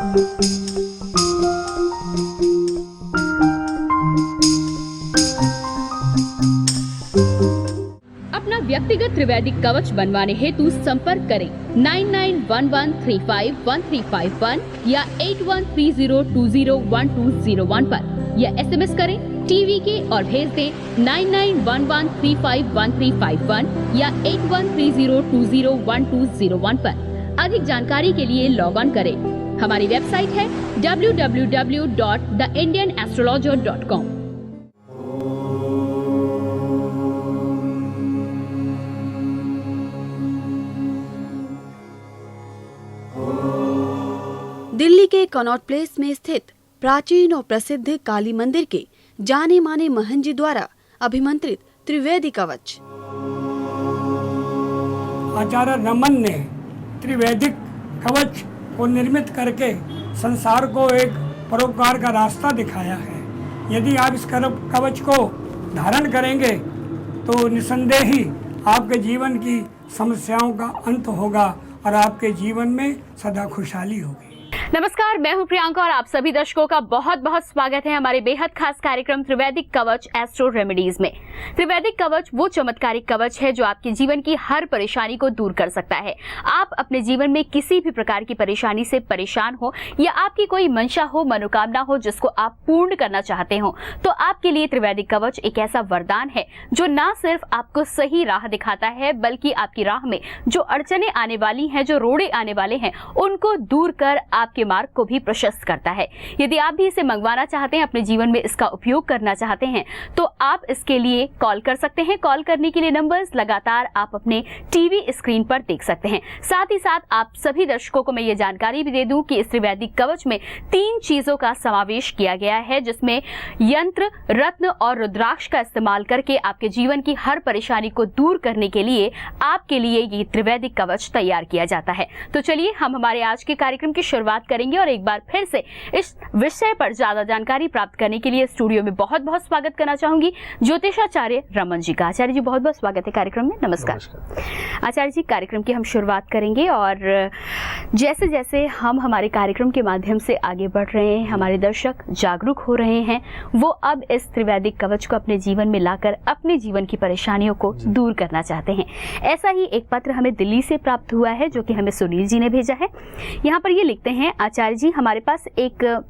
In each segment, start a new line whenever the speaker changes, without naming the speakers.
अपना व्यक्तिगत त्रिवेदी कवच बनवाने हेतु संपर्क करें 9911351351 या 8130201201 पर या SMS करें TVK और भेज दें 9911351351 या 8130201201 पर। अधिक जानकारी के लिए लॉग ऑन करें। हमारी वेबसाइट है www.theindianastrologer.com।
दिल्ली के कनॉट प्लेस में स्थित प्राचीन और प्रसिद्ध काली मंदिर के जाने माने महंत जी द्वारा अभिमंत्रित त्रिवेदी कवच।
आचार्य रमन ने त्रिवेदिक कवच को निर्मित करके संसार को एक परोपकार का रास्ता दिखाया है। यदि आप इस कवच को धारण करेंगे तो निसंदेह ही आपके जीवन की समस्याओं का अंत होगा और आपके जीवन में सदा खुशहाली होगी।
नमस्कार, मैं हूं प्रियंका और आप सभी दर्शकों का बहुत बहुत स्वागत है हमारे बेहद खास कार्यक्रम त्रिवेदिक कवच एस्ट्रो रेमेडीज में। त्रिवेदिक कवच वो चमत्कारिक कवच है जो आपके जीवन की हर परेशानी को दूर कर सकता है। आप अपने जीवन में किसी भी प्रकार की परेशानी से परेशान हो या आपकी कोई मंशा हो, मनोकामना हो जिसको आप पूर्ण करना चाहते हो, तो आपके लिए त्रिवेदिक कवच एक ऐसा वरदान है जो न सिर्फ आपको सही राह दिखाता है बल्कि आपकी राह में जो अड़चने आने वाली हैं, जो रोड़े आने वाले हैं, उनको दूर कर आपके मार्ग को भी प्रशस्त करता है। यदि आप भी इसे मंगवाना चाहते हैं, अपने जीवन में इसका उपयोग करना चाहते हैं, तो आप इसके लिए कॉल कर सकते हैं। कॉल करने के लिए नंबर्स लगातार आप अपने टीवी स्क्रीन पर देख सकते हैं। साथ ही साथ आप सभी दर्शकों को मैं ये जानकारी भी दे दूं कि इस त्रिवेदिक कवच में 3 चीजों का समावेश किया गया है, जिसमें यंत्र, रत्न और रुद्राक्ष का इस्तेमाल करके आपके जीवन की हर परेशानी को दूर करने के लिए आपके लिए ये त्रिवेदिक कवच तैयार किया जाता है। तो चलिए हम हमारे आज के कार्यक्रम की शुरुआत करेंगे और एक बार फिर से इस विषय पर ज्यादा जानकारी प्राप्त करने के लिए स्टूडियो में बहुत बहुत स्वागत करना चाहूंगी ज्योतिषाचार्य रमन जी का। आचार्य जी, बहुत बहुत स्वागत है कार्यक्रम में। नमस्कार आचार्य जी। कार्यक्रम की हम शुरुआत करेंगे और जैसे जैसे हम हमारे कार्यक्रम के माध्यम से आगे बढ़ रहे हैं, हमारे दर्शक जागरूक हो रहे हैं, वो अब इस त्रिवेदिक कवच को अपने जीवन में लाकर अपने जीवन की परेशानियों को दूर करना चाहते हैं। ऐसा ही एक पत्र हमें दिल्ली से प्राप्त हुआ है जो कि हमें सुनील जी ने भेजा है। यहाँ पर ये लिखते हैं, आचार्य जी, हमारे पास एक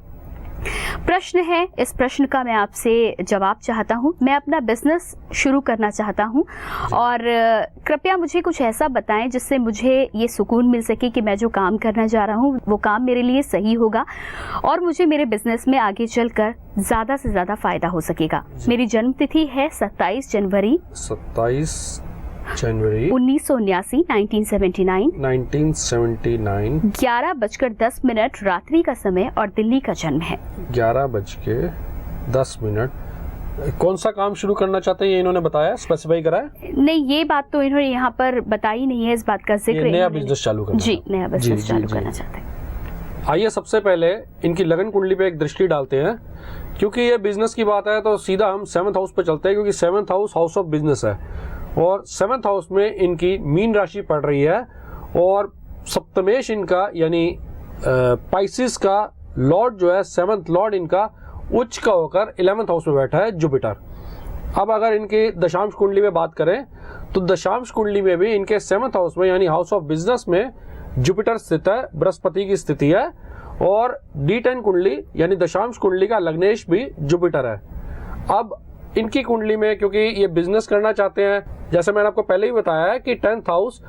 प्रश्न है। इस प्रश्न का मैं आपसे जवाब चाहता हूँ। मैं अपना बिजनेस शुरू करना चाहता हूँ और कृपया मुझे कुछ ऐसा बताएं जिससे मुझे ये सुकून मिल सके कि मैं जो काम करना जा रहा हूँ वो काम मेरे लिए सही होगा और मुझे मेरे बिजनेस में आगे चलकर ज़्यादा से ज़्यादा फायदा हो सकेगा। मेरी जन्म तिथि है 27 जनवरी 1979 1979 11:10 रात्रि का समय और दिल्ली का जन्म है।
11:10। कौन सा काम शुरू करना चाहते हैं ये इन्होंने बताया, स्पेसिफाई करा है?
नहीं, ये बात तो इन्होंने यहाँ पर बताई नहीं है। इस बात का जिक्र
नया बिजनेस चालू करना।
जी, नया बिजनेस चालू करना चाहते हैं।
आइए सबसे पहले इनकी लगन कुंडली पे एक दृष्टि डालते हैं। क्योंकि ये बिजनेस की बात है तो सीधा हम 7th हाउस पे चलते हैं, क्योंकि 7th हाउस ऑफ बिजनेस है और 7th हाउस में इनकी मीन राशि पड़ रही है और सप्तमेश इनका यानी पाइसिस का लॉर्ड जो है 7th लॉर्ड इनका उच्च का होकर 11th हाउस में बैठा है, जुपिटर। अब अगर इनकी दशांश कुंडली में बात करें तो दशांश कुंडली में भी इनके 7th हाउस में यानी हाउस ऑफ बिजनेस में जुपिटर स्थित है, बृहस्पति की स्थिति है और D10 कुंडली यानी दशांश कुंडली का लग्नेश भी जुपिटर है। अब इनकी कुंडली में क्योंकि ये बिजनेस करना चाहते हैं, जैसे मैंने आपको पहले ही बताया है कि 10th हाउस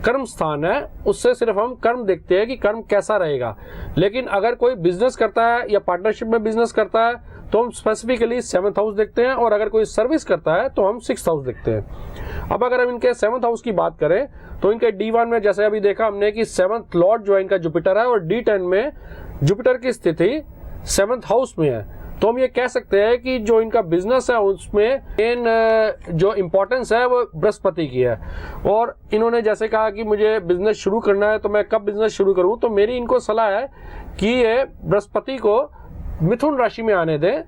कर्म स्थान है, उससे सिर्फ हम कर्म देखते हैं कि कर्म कैसा रहेगा। लेकिन अगर कोई बिजनेस करता है या पार्टनरशिप में बिजनेस करता है तो हम स्पेसिफिकली 7th हाउस देखते हैं और अगर कोई सर्विस करता है तो हम 6th हाउस देखते हैं। अब अगर हम इनके 7th हाउस की बात करें तो इनके D1 में जैसे अभी देखा हमने कि 7th लॉर्ड जो है इनका जुपिटर है और D10 में जुपिटर की स्थिति 7th हाउस में है। तो हम ये कह सकते हैं कि जो इनका बिजनेस है उसमें मेन जो इम्पोर्टेंस है वो बृहस्पति की है। और इन्होंने जैसे कहा कि मुझे बिजनेस शुरू करना है तो मैं कब बिजनेस शुरू करूं, तो मेरी इनको सलाह है कि ये बृहस्पति को मिथुन राशि में आने दें,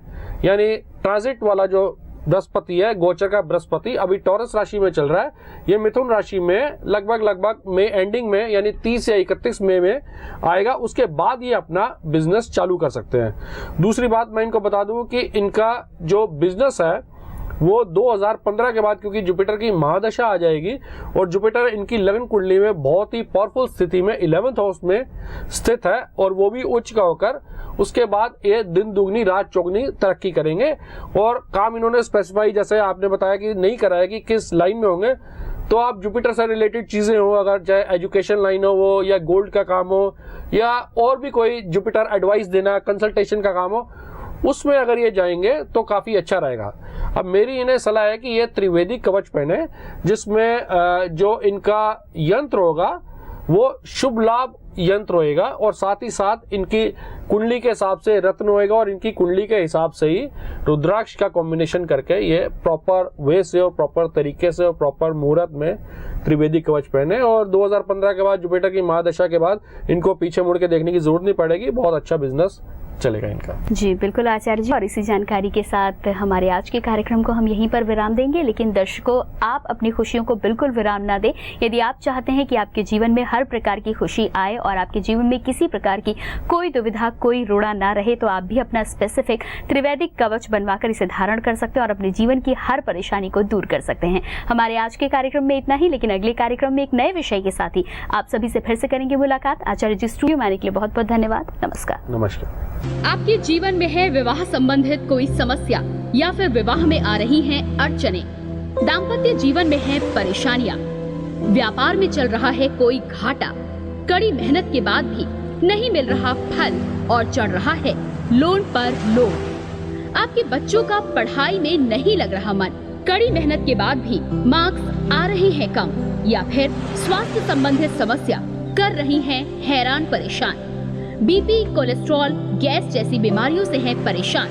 यानी ट्रांजिट वाला जो बृहस्पति है, गोचर का बृहस्पति अभी टॉरस राशि में चल रहा है। ये मिथुन राशि में लगभग मई एंडिंग में यानी 30 या 31 मई में आएगा। उसके बाद ये अपना बिजनेस चालू कर सकते हैं। दूसरी बात मैं इनको बता दूं कि इनका जो बिजनेस है वो 2015 के बाद, क्योंकि जुपिटर की महादशा आ जाएगी और जुपिटर इनकी लगन कुंडली में बहुत ही पावरफुल स्थिति में 11th हाउस में स्थित है और वो भी उच्च का होकर, उसके बाद ये दिन दुगनी रात चौगनी तरक्की करेंगे। और काम इन्होंने स्पेसिफाई, जैसे आपने बताया कि नहीं करा है कि किस लाइन में होंगे, तो आप जुपिटर से रिलेटेड चीजें हो, अगर चाहे एजुकेशन लाइन हो वो, या गोल्ड का काम हो, या और भी कोई जुपिटर एडवाइस देना, कंसल्टेशन का काम हो, उसमें अगर ये जाएंगे तो काफी अच्छा रहेगा। अब मेरी इन्हें सलाह है कि ये त्रिवेदी कवच पहने, जिसमें जो इनका यंत्र होगा वो शुभ लाभ यंत्र होएगा और साथ ही साथ इनकी कुंडली के हिसाब से रत्न होएगा और इनकी कुंडली के हिसाब से ही रुद्राक्ष का कॉम्बिनेशन करके ये प्रॉपर वे से और प्रॉपर तरीके से और प्रॉपर मुहूर्त में त्रिवेदी कवच पहने। और 2015 के बाद जुपिटर की महादशा के बाद इनको पीछे मुड़ के देखने की जरूरत नहीं पड़ेगी, बहुत अच्छा बिजनेस चलेगा इनका।
जी बिल्कुल आचार्य जी, और इसी जानकारी के साथ हमारे आज के कार्यक्रम को हम यहीं पर विराम देंगे। लेकिन दर्शकों, आप अपनी खुशियों को बिल्कुल विराम ना दें। यदि आप चाहते हैं कि आपके जीवन में हर प्रकार की खुशी आए और आपके जीवन में किसी प्रकार की कोई दुविधा, कोई रोड़ा ना रहे, तो आप भी अपना स्पेसिफिक त्रिवेदिक कवच बनवाकर इसे धारण कर सकते हैं और अपने जीवन की हर परेशानी को दूर कर सकते हैं। हमारे आज के कार्यक्रम में इतना ही, लेकिन अगले कार्यक्रम में एक नए विषय के साथ ही आप सभी से फिर से करेंगे मुलाकात। आचार्य जी स्टूडियो में आने के लिए बहुत बहुत धन्यवाद। नमस्कार।
नमस्कार।
आपके जीवन में है विवाह संबंधित कोई समस्या या फिर विवाह में आ रही हैं अड़चनें, दाम्पत्य जीवन में है परेशानियां, व्यापार में चल रहा है कोई घाटा, कड़ी मेहनत के बाद भी नहीं मिल रहा फल और चढ़ रहा है लोन पर लोन, आपके बच्चों का पढ़ाई में नहीं लग रहा मन, कड़ी मेहनत के बाद भी मार्क्स आ रहे हैं कम, या फिर स्वास्थ्य संबंधित समस्या कर रही हैं हैरान परेशान, बीपी, कोलेस्ट्रॉल, गैस जैसी बीमारियों से है परेशान,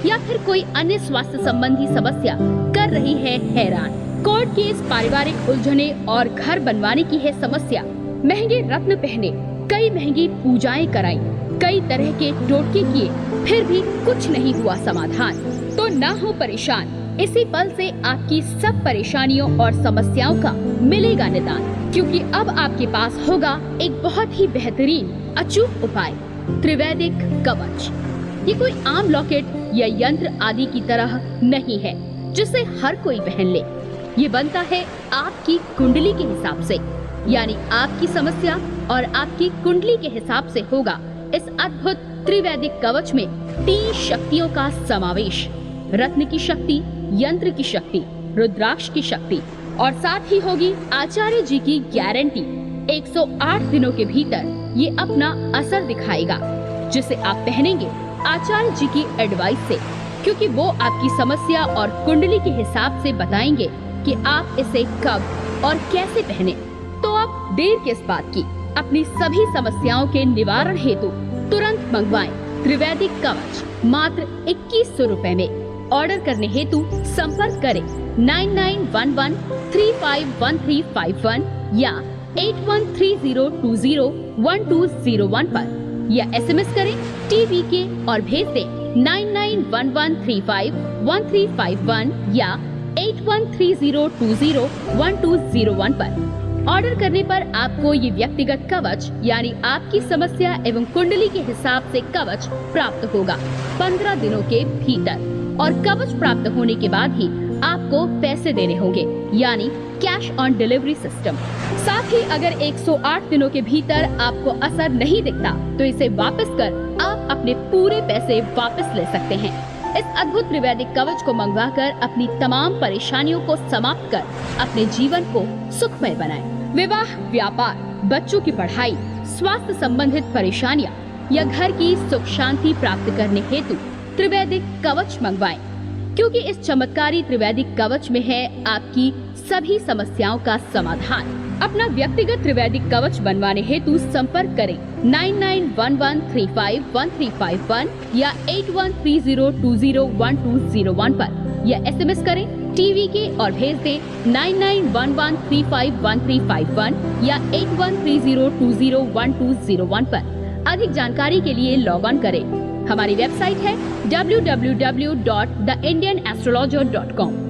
या फिर कोई अन्य स्वास्थ्य संबंधी समस्या कर रही है हैरान, कोर्ट केस, पारिवारिक उलझने और घर बनवाने की है समस्या, महंगे रत्न पहने, कई महंगी पूजाएं कराई, कई तरह के टोटके किए, फिर भी कुछ नहीं हुआ समाधान, तो ना हो परेशान। इसी पल से आपकी सब परेशानियों और समस्याओं का मिलेगा निदान, क्योंकि अब आपके पास होगा एक बहुत ही बेहतरीन अचूक उपाय, त्रिवेदिक कवच। ये कोई आम लॉकेट या यंत्र आदि की तरह नहीं है जिसे हर कोई पहन ले। ये बनता है आपकी कुंडली के हिसाब से, यानी आपकी समस्या और आपकी कुंडली के हिसाब से होगा इस अद्भुत त्रिवेदिक कवच में 3 शक्तियों का समावेश, रत्न की शक्ति, यंत्र की शक्ति, रुद्राक्ष की शक्ति, और साथ ही होगी आचार्य जी की गारंटी। 108 दिनों के भीतर ये अपना असर दिखाएगा, जिसे आप पहनेंगे आचार्य जी की एडवाइस से, क्योंकि वो आपकी समस्या और कुंडली के हिसाब से बताएंगे कि आप इसे कब और कैसे पहने। तो आप देर किस बात की, अपनी सभी समस्याओं के निवारण हेतु तुरंत मंगवाएं त्रिवेदिक कवच मात्र 2100 रुपए में। ऑर्डर करने हेतु संपर्क करें 9911351351 या 8130201201 पर, या SMS करें TVK और भेज दें 9911351351 या 8130201201 पर। ऑर्डर करने पर आपको ये व्यक्तिगत कवच यानी आपकी समस्या एवं कुंडली के हिसाब से कवच प्राप्त होगा 15 दिनों के भीतर, और कवच प्राप्त होने के बाद ही आपको पैसे देने होंगे, यानी कैश ऑन डिलीवरी सिस्टम। साथ ही अगर 108 दिनों के भीतर आपको असर नहीं दिखता तो इसे वापस कर आप अपने पूरे पैसे वापस ले सकते हैं। इस अद्भुत त्रिवेदिक कवच को मंगवाकर अपनी तमाम परेशानियों को समाप्त कर अपने जीवन को सुखमय बनाएं। विवाह, व्यापार, बच्चों की पढ़ाई, स्वास्थ्य संबंधित परेशानियां या घर की सुख शांति प्राप्त करने हेतु त्रिवेदिक कवच मंगवाएं, क्योंकि इस चमत्कारी त्रिवेदिक कवच में है आपकी सभी समस्याओं का समाधान। अपना व्यक्तिगत त्रिवेदिक कवच बनवाने हेतु संपर्क करें 9911351351 या 8130201201 पर, या SMS करें TVK और भेज दें 9911351351 या 8130201201 पर। अधिक जानकारी के लिए लॉग ऑन करें हमारी वेबसाइट है www.theindianastrologer.com।